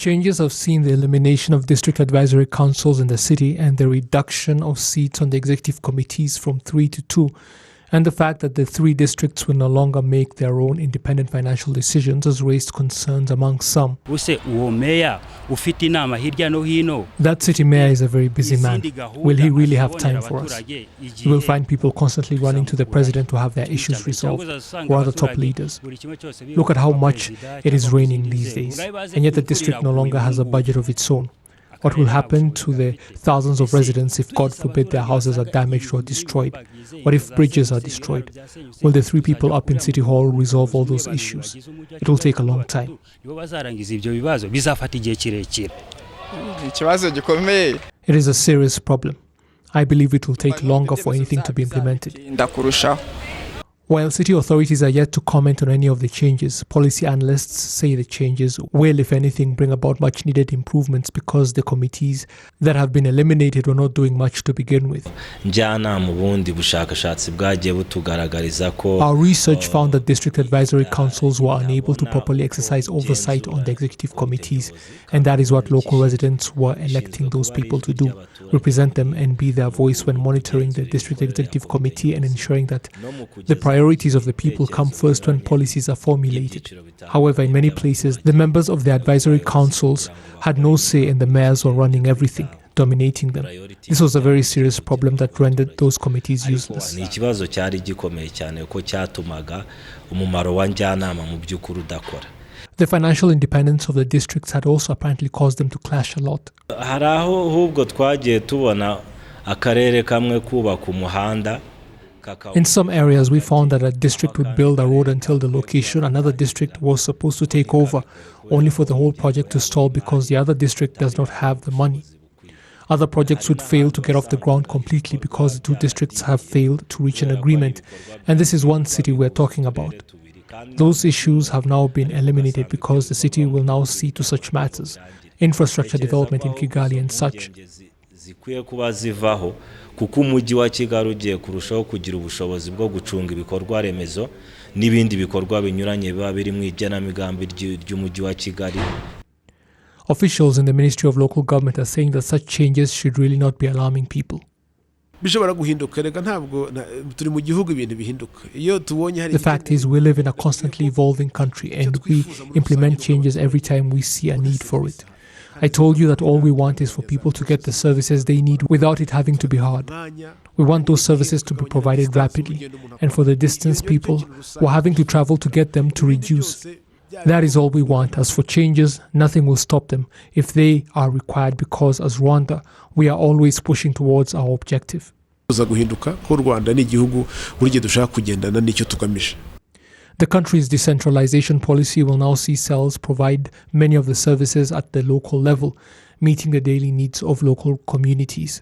Changes have seen the elimination of district advisory councils in the city and the reduction of seats on the executive committees from 3 to 2, and the fact that the 3 districts will no longer make their own independent financial decisions has raised concerns among some. That city mayor is a very busy man. Will he really have time for us? You will find people constantly running to the president to have their issues resolved, or other top leaders. Look at how much it is raining these days, and yet the district no longer has a budget of its own. What will happen to the thousands of residents if, God forbid, their houses are damaged or destroyed? What if bridges are destroyed? Will the 3 people up in City Hall resolve all those issues? It will take a long time. It is a serious problem. I believe it will take longer for anything to be implemented. While city authorities are yet to comment on any of the changes, policy analysts say the changes will, if anything, bring about much needed improvements because the committees that have been eliminated were not doing much to begin with. Our research found that district advisory councils were unable to properly exercise oversight on the executive committees, and that is what local residents were electing those people to do, represent them and be their voice when monitoring the district executive committee and ensuring that the priorities of the people come first when policies are formulated. However, in many places, the members of the advisory councils had no say and the mayors were running everything, dominating them. This was a very serious problem that rendered those committees useless. The financial independence of the districts had also apparently caused them to clash a lot. In some areas, we found that a district would build a road until the location another district was supposed to take over, only for the whole project to stall because the other district does not have the money. Other projects would fail to get off the ground completely because the 2 districts have failed to reach an agreement, and this is one city we're talking about. Those issues have now been eliminated because the city will now see to such matters, infrastructure development in Kigali and such. kuko umujyi wa Kigali ugiye kurushaho kugira ubushobozi bwo gucunga ibikorwa remezo n'ibindi bikorwa binyuranye biba biri mu igenamigambi ry'umujyi wa Kigali. Officials in the Ministry of Local Government are saying that such changes should really not be alarming people. The fact is, we live in a constantly evolving country and we implement changes every time we see a need for it. I told you that all we want is for people to get the services they need without it having to be hard. We want those services to be provided rapidly, and for the distance people who are having to travel to get them to reduce. That is all we want. As for changes, nothing will stop them if they are required, because as Rwanda, we are always pushing towards our objective. The country's decentralization policy will now see cells provide many of the services at the local level, meeting the daily needs of local communities.